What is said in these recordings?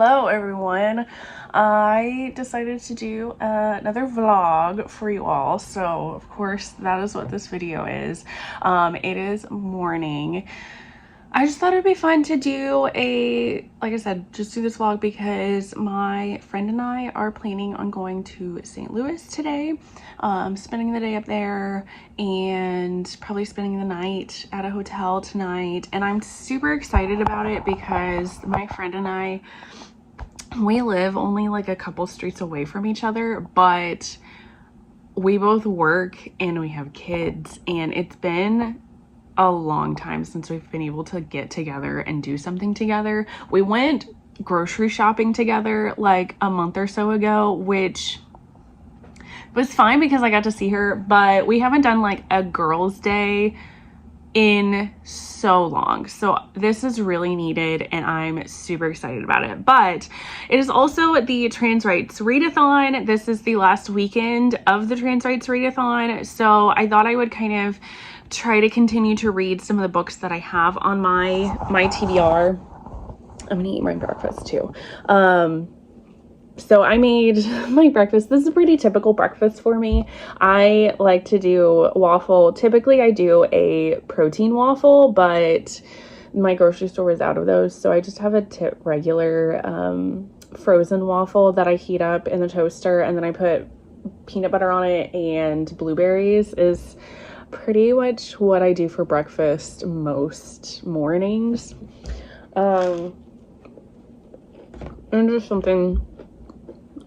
Hello everyone. I decided to do another vlog for you all, so of course that is what this video is. It is morning. I just thought it'd be fun to do like I said, just do this vlog because my friend and I are planning on going to St. Louis today, spending the day up there and probably spending the night at a hotel tonight. And I'm super excited about it because my friend and I, we live only like a couple streets away from each other, but we both work and we have kids, and it's been a long time since we've been able to get together and do something together. We went grocery shopping together like a month or so ago, which was fine because I got to see her, but we haven't done like a girls' day in so long. So this is really needed and I'm super excited about it. But it is also the Trans Rights Readathon. This is the last weekend of the Trans Rights Readathon. So I thought I would kind of try to continue to read some of the books that I have on my TBR. I'm gonna eat my breakfast too. So I made my breakfast. This is a pretty typical breakfast for me. I like to do waffle. Typically I do a protein waffle, but my grocery store was out of those. So I just have a regular frozen waffle that I heat up in the toaster, and then I put peanut butter on it and blueberries. Is pretty much what I do for breakfast most mornings. And just something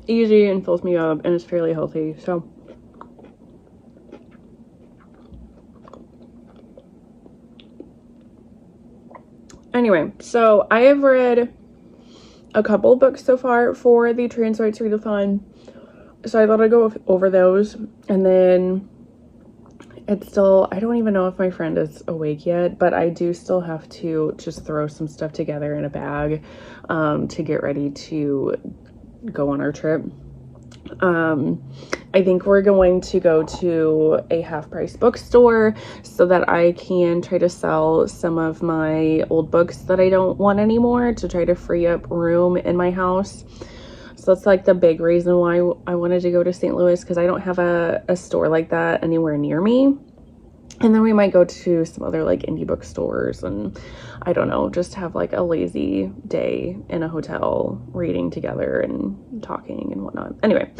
easy and fills me up and is fairly healthy. So anyway, so I have read a couple books so far for the Trans Rights Readathon, so I thought I'd go over those. And then it's still, I don't even know if my friend is awake yet, but I do still have to just throw some stuff together in a bag to get ready to go on our trip. I think we're going to go to a half-price bookstore so that I can try to sell some of my old books that I don't want anymore to try to free up room in my house. So that's like the big reason why I wanted to go to St. Louis, because I don't have a store like that anywhere near me. And then we might go to some other like indie bookstores and I don't know, just have like a lazy day in a hotel reading together and talking and whatnot. Anyway,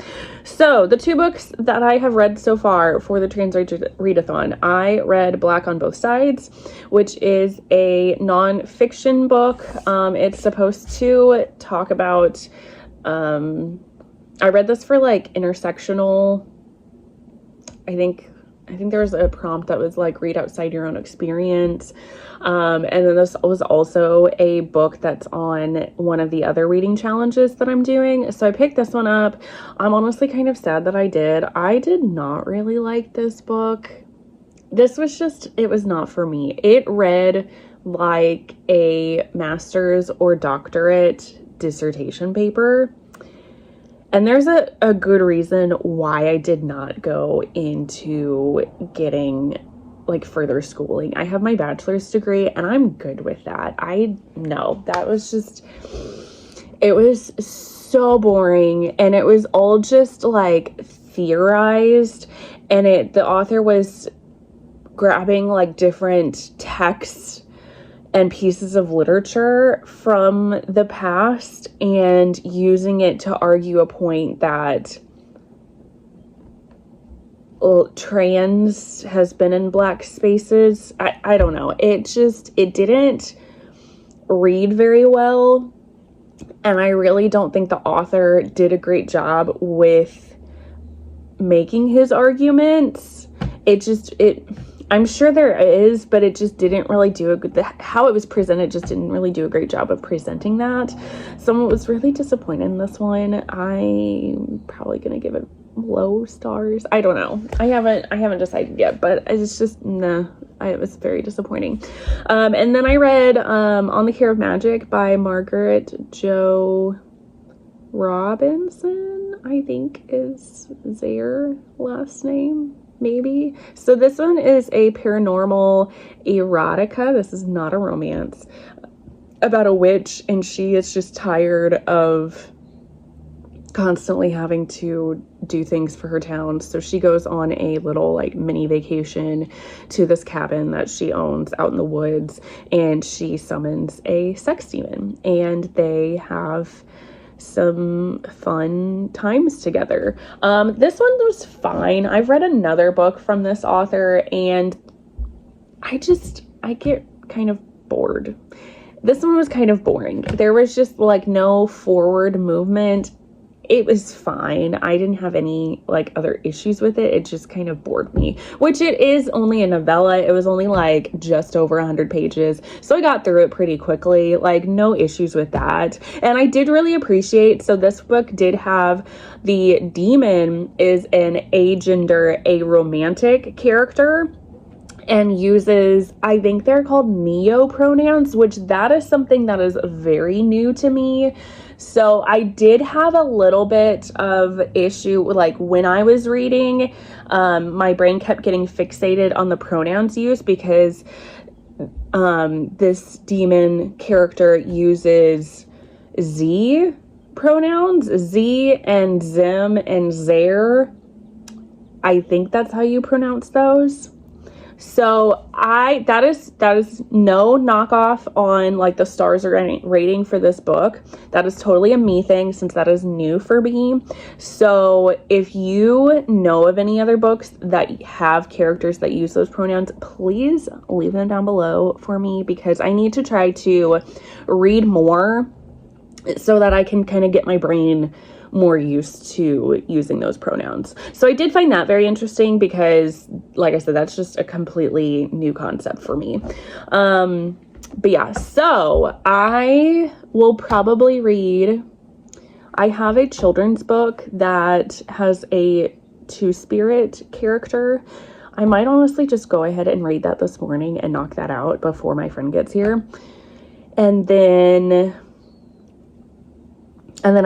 so the two books that I have read so far for the Trans Rights Readathon, I read Black on Both Sides, which is a non-fiction book. It's supposed to talk about, I read this for like intersectional, I think there was a prompt that was like, read outside your own experience. And then this was also a book that's on one of the other reading challenges that I'm doing. So I picked this one up. I'm honestly kind of sad that I did. I did not really like this book. This was just, it was not for me. It read like a master's or doctorate dissertation paper. And there's a good reason why I did not go into getting like further schooling. I have my bachelor's degree and I'm good with that. That was just, it was so boring, and it was all just like theorized, and the author was grabbing like different texts and pieces of literature from the past and using it to argue a point that trans has been in black spaces. I don't know. It didn't read very well. And I really don't think the author did a great job with making his arguments. I'm sure there is, but it just didn't really do how it was presented just didn't really do a great job of presenting that. So I was really disappointed in this one. I'm probably going to give it low stars. I don't know. I haven't decided yet, but it's just, nah, it was very disappointing. And then I read On the Care of Magic by Margaret Jo Robinson, I think is their last name. Maybe. So this one is a paranormal erotica. This is not a romance. about a witch, and she is just tired of constantly having to do things for her town. So she goes on a little like mini vacation to this cabin that she owns out in the woods, and she summons a sex demon, and they have some fun times together. This one was fine. I've read another book from this author, and I get kind of bored. This one was kind of boring. There was just like no forward movement. It was fine. I didn't have any like other issues with it. It just kind of bored me, which it is only a novella. It was only like just over 100 pages. So I got through it pretty quickly, like no issues with that. And I did really appreciate, so this book did have the demon is an agender, a romantic character, and uses, I think they're called neo pronouns, which that is something that is very new to me. So I did have a little bit of issue with, like, when I was reading, my brain kept getting fixated on the pronouns used, because this demon character uses Z pronouns, Z and Zim and Zer. I think that's how you pronounce those. So that is no knockoff on like the stars rating for this book. That is totally a me thing, since that is new for me. So if you know of any other books that have characters that use those pronouns, please leave them down below for me, because I need to try to read more so that I can kind of get my brain more used to using those pronouns. So I did find that very interesting, because like I said, that's just a completely new concept for me. But yeah, so I will probably read, I have a children's book that has a two-spirit character. I might honestly just go ahead and read that this morning and knock that out before my friend gets here. And then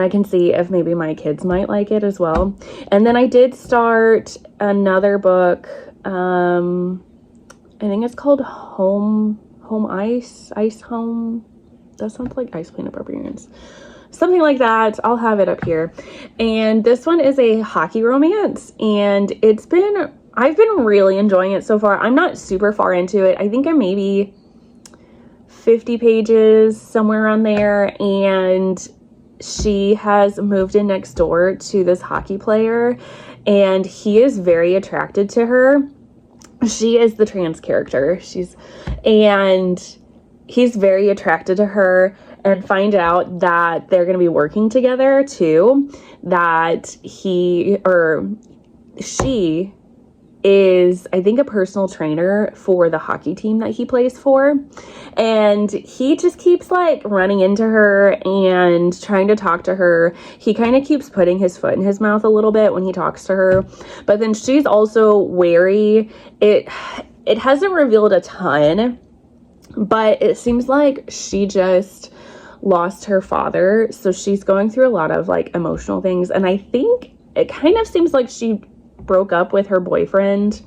I can see if maybe my kids might like it as well. And then I did start another book. I think it's called Home Ice Home. That sounds like Ice Planet Barbarians. Something like that. I'll have it up here. And this one is a hockey romance. And I've been really enjoying it so far. I'm not super far into it. I think I'm maybe 50 pages, somewhere around there. And she has moved in next door to this hockey player, and he is very attracted to her. She is the trans character. And he's very attracted to her, and find out that they're going to be working together too, that she is, I think, a personal trainer for the hockey team that he plays for. And he just keeps like running into her and trying to talk to her. He kind of keeps putting his foot in his mouth a little bit when he talks to her, but then she's also wary. It hasn't revealed a ton, but it seems like she just lost her father, so she's going through a lot of like emotional things. And I think it kind of seems like she broke up with her boyfriend.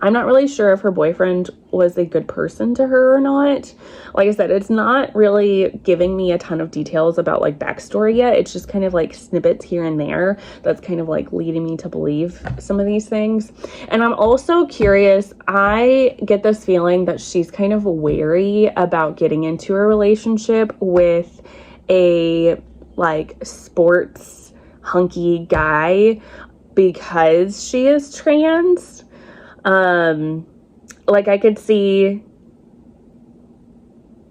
I'm not really sure if her boyfriend was a good person to her or not. Like I said, it's not really giving me a ton of details about like backstory yet. It's just kind of like snippets here and there that's kind of like leading me to believe some of these things. And I'm also curious, I get this feeling that she's kind of wary about getting into a relationship with a like sports hunky guy, because she is trans. Like I could see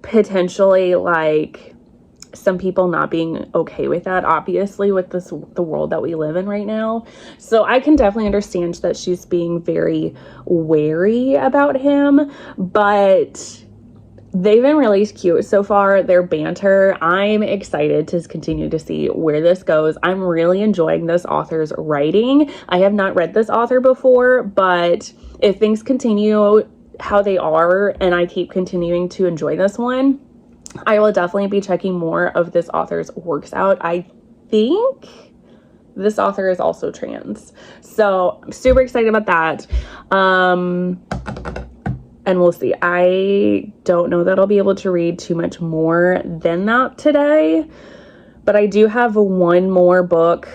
potentially like some people not being okay with that, obviously, with the world that we live in right now. So I can definitely understand that she's being very wary about him, but they've been really cute so far. Their banter, I'm excited to continue to see where this goes. I'm really enjoying this author's writing. I have not read this author before, but if things continue how they are and I keep continuing to enjoy this one, I will definitely be checking more of this author's works out. I think this author is also trans, so I'm super excited about that. and we'll see. I don't know that I'll be able to read too much more than that today, but I do have one more book.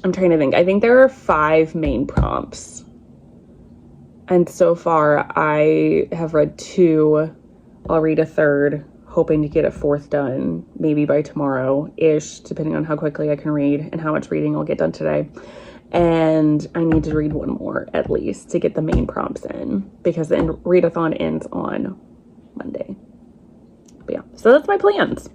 I'm trying to think. I think there are 5 main prompts. And so far, I have read 2. I'll read a 3rd, hoping to get a 4th done, maybe by tomorrow-ish, depending on how quickly I can read and how much reading I'll get done today. And I need to read 1 more, at least, to get the main prompts in, because the Readathon ends on Monday. But yeah, so that's my plans.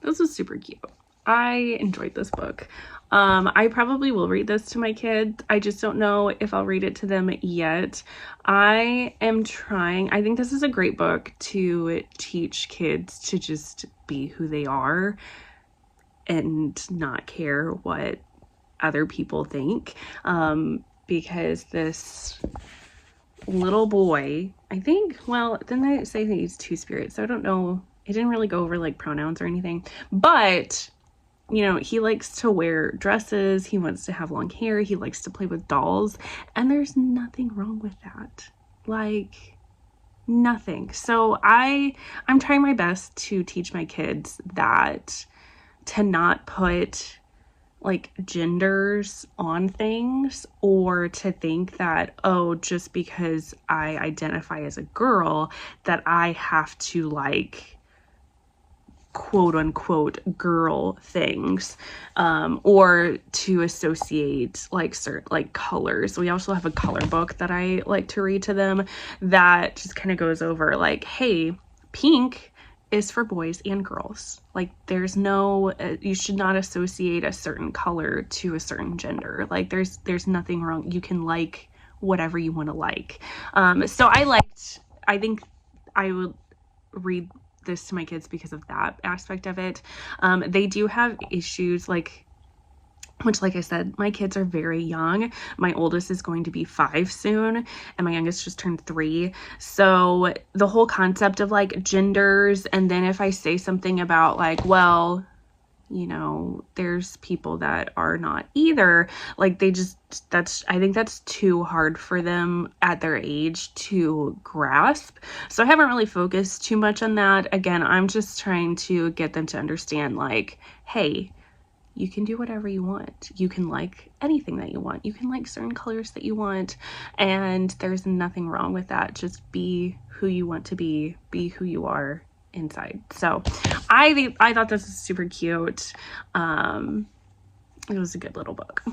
This was super cute. I enjoyed this book. I probably will read this to my kids. I just don't know if I'll read it to them yet. I am trying. I think this is a great book to teach kids to just be who they are and not care what other people think. Because this little boy, I think, well, then they say that he's 2 spirits, so I don't know. It didn't really go over like pronouns or anything, but you know, he likes to wear dresses, he wants to have long hair, he likes to play with dolls, and there's nothing wrong with that. Like, nothing. So I'm trying my best to teach my kids that to not put like genders on things, or to think that, oh, just because I identify as a girl that I have to like quote unquote girl things, or to associate like certain like colors. We also have a color book that I like to read to them that just kind of goes over like, hey, pink is for boys and girls. Like there's no, you should not associate a certain color to a certain gender. Like there's nothing wrong. You can like whatever you want to like. So I think I would read this to my kids because of that aspect of it. They do have issues like I said, my kids are very young. My oldest is going to be 5 soon, and my youngest just turned 3. So the whole concept of like genders, and then if I say something about like, well, you know, there's people that are not either, like I think that's too hard for them at their age to grasp. So I haven't really focused too much on that. Again, I'm just trying to get them to understand like, hey, you can do whatever you want. You can like anything that you want. You can like certain colors that you want, and there's nothing wrong with that. Just be who you want to be who you are inside. So I thought this was super cute. It was a good little book.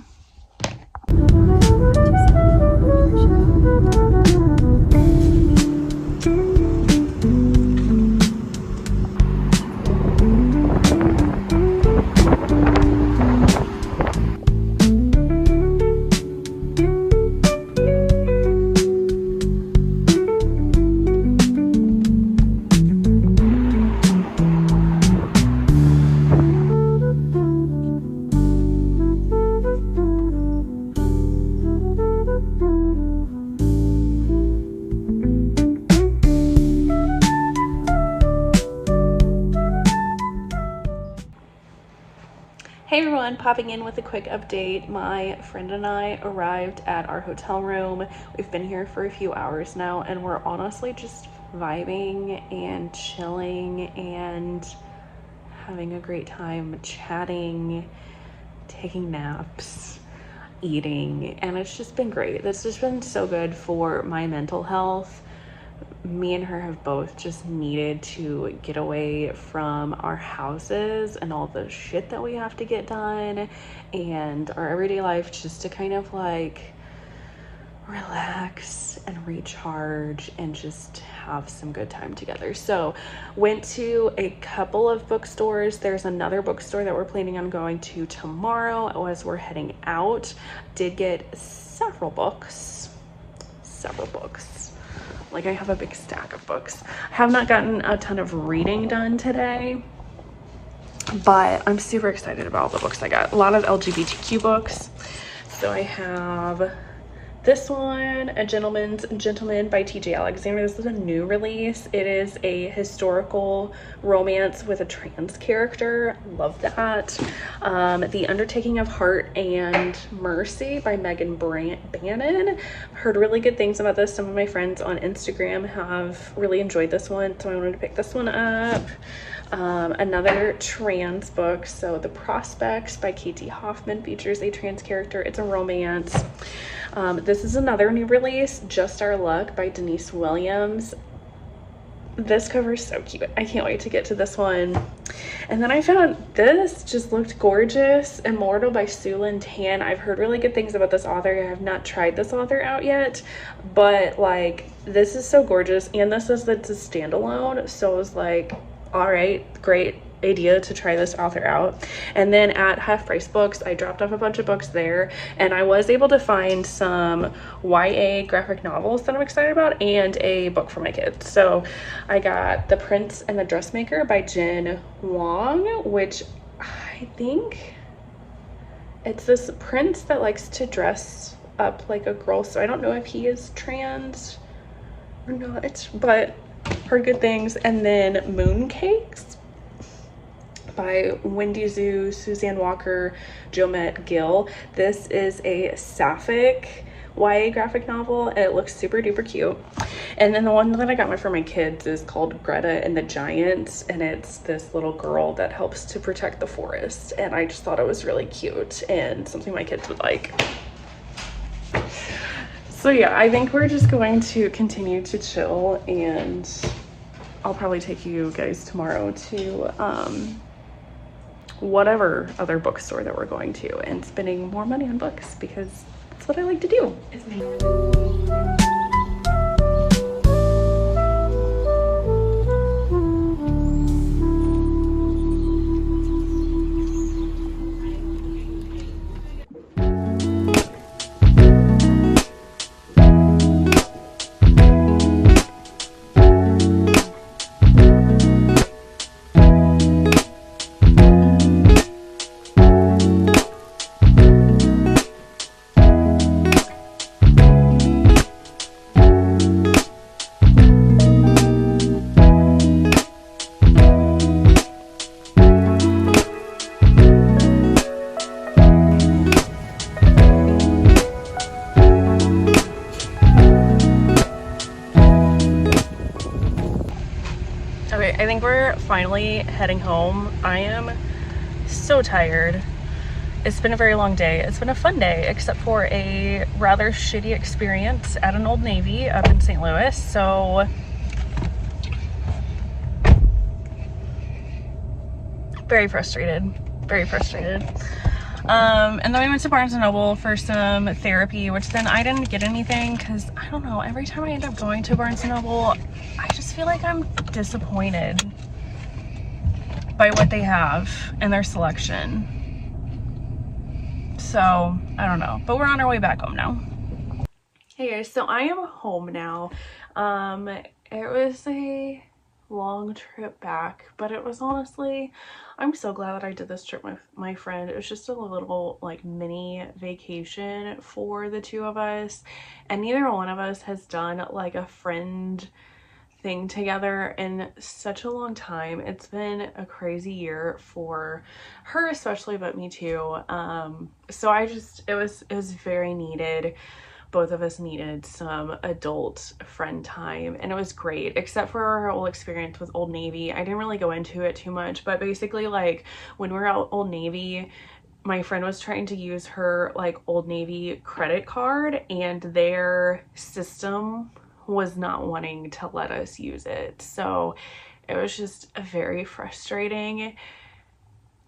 Hey everyone, popping in with a quick update. My friend and I arrived at our hotel room. We've been here for a few hours now, and we're honestly just vibing and chilling and having a great time chatting, taking naps, eating, and it's just been great. It's just been so good for my mental health. Me and her have both just needed to get away from our houses and all the shit that we have to get done and our everyday life, just to kind of like relax and recharge and just have some good time together. So went to a couple of bookstores. There's another bookstore that we're planning on going to tomorrow as we're heading out. Did get several books. Like, I have a big stack of books. I have not gotten a ton of reading done today, but I'm super excited about all the books I got. A lot of LGBTQ books. So I have this one, A Gentleman by TJ Alexander. This is a new release. It is a historical romance with a trans character. Love that. The Undertaking of Heart and Mercy by Megan Bannon. Heard really good things about this. Some of my friends on Instagram have really enjoyed this one, so I wanted to pick this one up. Another trans book, so The Prospects by Katie Hoffman, features a trans character. It's a romance. This is another new release, Just Our Luck by Denise Williams. This cover is so cute. I can't wait to get to this one. And then I found this, just looked gorgeous, Immortal by Sulin Tan. I've heard really good things about this author. I have not tried this author out yet, but like, this is so gorgeous. And this is it's a standalone, so I was like, all right, great idea to try this author out. And then at Half Price Books, I dropped off a bunch of books there, and I was able to find some YA graphic novels that I'm excited about and a book for my kids. So I got The Prince and the Dressmaker by Jen Wong, which I think it's this prince that likes to dress up like a girl. So I don't know if he is trans or not, but heard good things. And then Mooncakes by Wendy Zhu, Suzanne Walker, Jomette Gill. This is a sapphic YA graphic novel, and it looks super duper cute. And then the one that I got for my kids is called Greta and the Giants, and it's this little girl that helps to protect the forest, and I just thought it was really cute and something my kids would like. So yeah, I think we're just going to continue to chill, and I'll probably take you guys tomorrow to whatever other bookstore that we're going to, and spending more money on books because that's what I like to do. Okay, I think we're finally heading home. I am so tired. It's been a very long day. It's been a fun day, except for a rather shitty experience at an Old Navy up in St. Louis. So very frustrated, very frustrated. And then we went to Barnes & Noble for some therapy, which then I didn't get anything because I don't know, every time I end up going to Barnes & Noble, I just feel like I'm disappointed by what they have in their selection. So I don't know, but we're on our way back home now. Hey guys, so I am home now. It was a long trip back, but it was honestly, I'm so glad that I did this trip with my friend. It was just a little like mini vacation for the two of us, and neither one of us has done like a friend thing together in such a long time. It's been a crazy year for her especially, but me too. So it was very needed. Both of us needed some adult friend time, and it was great, except for our whole experience with Old Navy. I didn't really go into it too much, but basically like when we were at Old Navy, my friend was trying to use her like Old Navy credit card, and their system was not wanting to let us use it. So it was just very frustrating.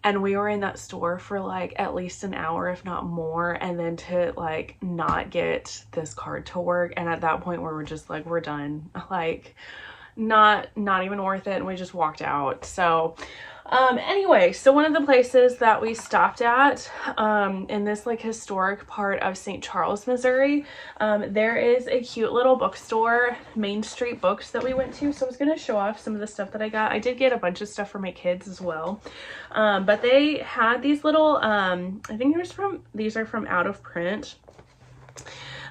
And we were in that store for like at least an hour, if not more, and then to like not get this card to work. And at that point we were just like, we're done, like not even worth it, and we just walked out. So anyway, so one of the places that we stopped at in this like historic part of St. Charles, Missouri, there is a cute little bookstore, Main Street Books, that we went to. So I was gonna show off some of the stuff that I got. I did get a bunch of stuff for my kids as well, but they had these little I think these are from Out of Print,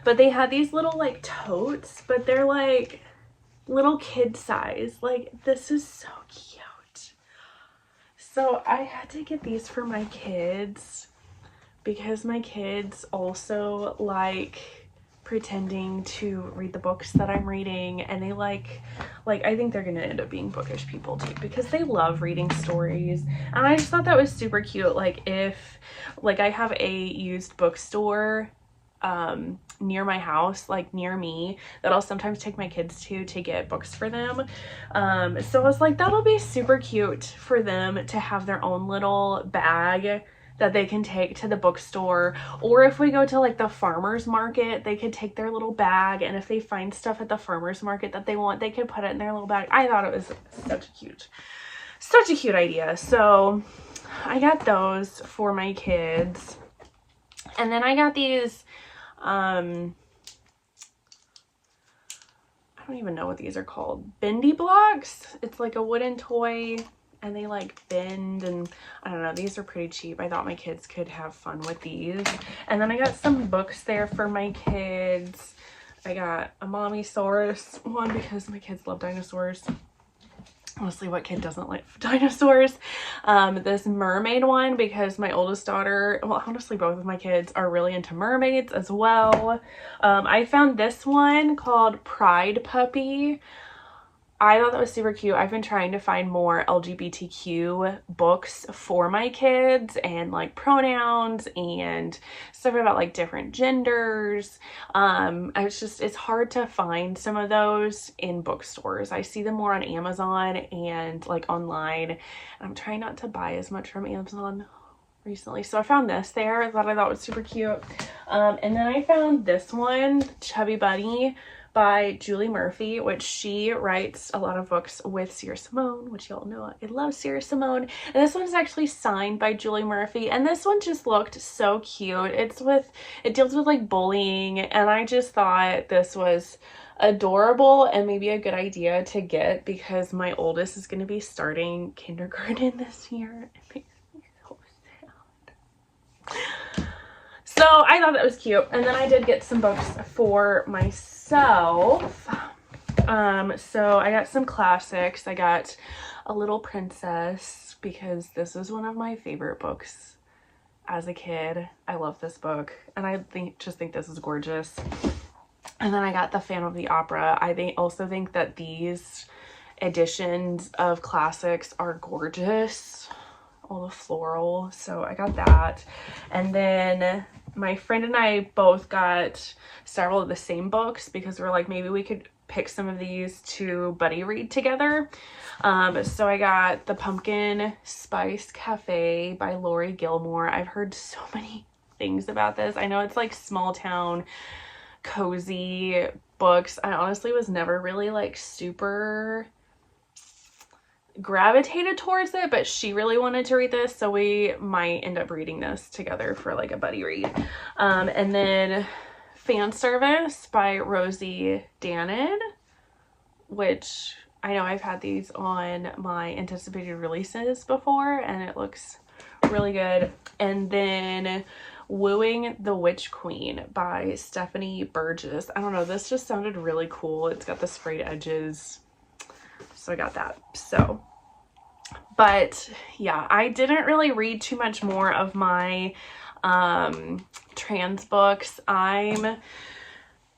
but they had these little like totes, but they're like little kid size. Like, this is so cute. So I had to get these for my kids because my kids also like pretending to read the books that I'm reading, and they like I think they're gonna end up being bookish people too, because they love reading stories. And I just thought that was super cute. Like, if like I have a used bookstore near my house, like near me, that I'll sometimes take my kids to get books for them. So I was like, that'll be super cute for them to have their own little bag that they can take to the bookstore. Or if we go to like the farmer's market, they could take their little bag, and if they find stuff at the farmer's market that they want, they could put it in their little bag. I thought it was such a cute idea. So I got those for my kids. And then I got these I don't even know what these are called. Bendy blocks. It's like a wooden toy, and they like bend, and I don't know, these are pretty cheap. I thought my kids could have fun with these. And then I got some books there for my kids. I got a Mommysaurus one because my kids love dinosaurs. Honestly, what kid doesn't like dinosaurs? This mermaid one because my oldest daughter, well, honestly, both of my kids are really into mermaids as well. I found this one called Pride Puppy. I thought that was super cute. I've been trying to find more LGBTQ books for my kids, and like pronouns and stuff about like different genders. It's hard to find some of those in bookstores. I see them more on Amazon and like online. I'm trying not to buy as much from Amazon recently. So I found this there that I thought was super cute. And then I found this one, Chubby Bunny, by Julie Murphy, which she writes a lot of books with Sierra Simone, which y'all know I love Sierra Simone. And this one's actually signed by Julie Murphy, and this one just looked so cute. It deals with like bullying, and I just thought this was adorable and maybe a good idea to get because my oldest is going to be starting kindergarten this year. It makes me so sad. So I thought that was cute. And then I did get some books for myself. So I got some classics. I got A Little Princess because this is one of my favorite books as a kid. I love this book, and I just think this is gorgeous. And then I got The Phantom of the Opera. I also think that these editions of classics are gorgeous. all the floral. So I got that. And then my friend and I both got several of the same books because we're like, maybe we could pick some of these to buddy read together. So I got The Pumpkin Spice Cafe by Lori Gilmore. I've heard so many things about this. I know it's like small town cozy books. I honestly was never really like super gravitated towards it, but she really wanted to read this, so we might end up reading this together for like a buddy read. And then Fan Service by Rosie Danid, which I know I've had these on my anticipated releases before and it looks really good. And then Wooing the Witch Queen by Stephanie Burgess. I don't know, this just sounded really cool. It's got the sprayed edges, so I got that. So, but yeah, I didn't really read too much more of my trans books. I'm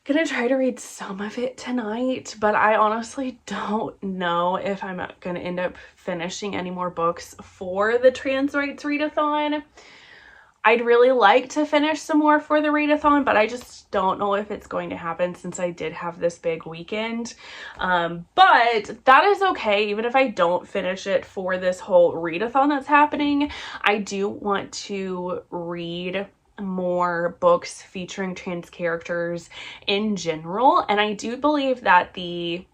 gonna try to read some of it tonight, but I honestly don't know if I'm gonna end up finishing any more books for the Trans Rights Readathon. I'd really like to finish some more for the Readathon, but I just don't know if it's going to happen since I did have this big weekend. But that is okay. Even if I don't finish it for this whole Readathon that's happening, I do want to read more books featuring trans characters in general. And I do believe that the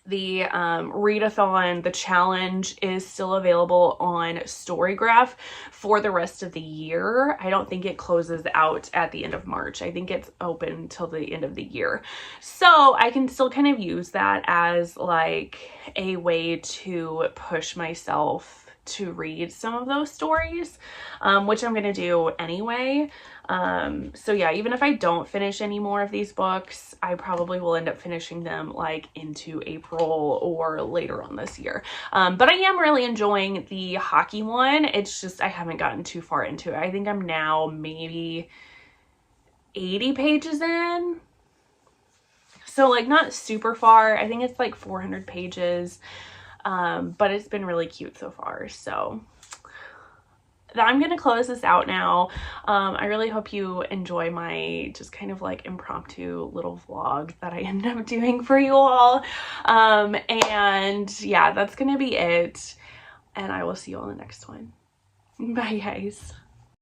Readathon, the challenge, is still available on Storygraph for the rest of the year. I don't think it closes out at the end of March. I think it's open till the end of the year. So I can still kind of use that as like a way to push myself to read some of those stories, which I'm gonna do anyway. So yeah, even if I don't finish any more of these books, I probably will end up finishing them like into April or later on this year. But I am really enjoying the hockey one. It's just I haven't gotten too far into it. I think I'm now maybe 80 pages in. So like not super far. I think it's like 400 pages. But it's been really cute so far. So I'm gonna close this out now. I really hope you enjoy my just kind of like impromptu little vlog that I end up doing for you all. And yeah, that's gonna be it. And I will see you on the next one. Bye guys.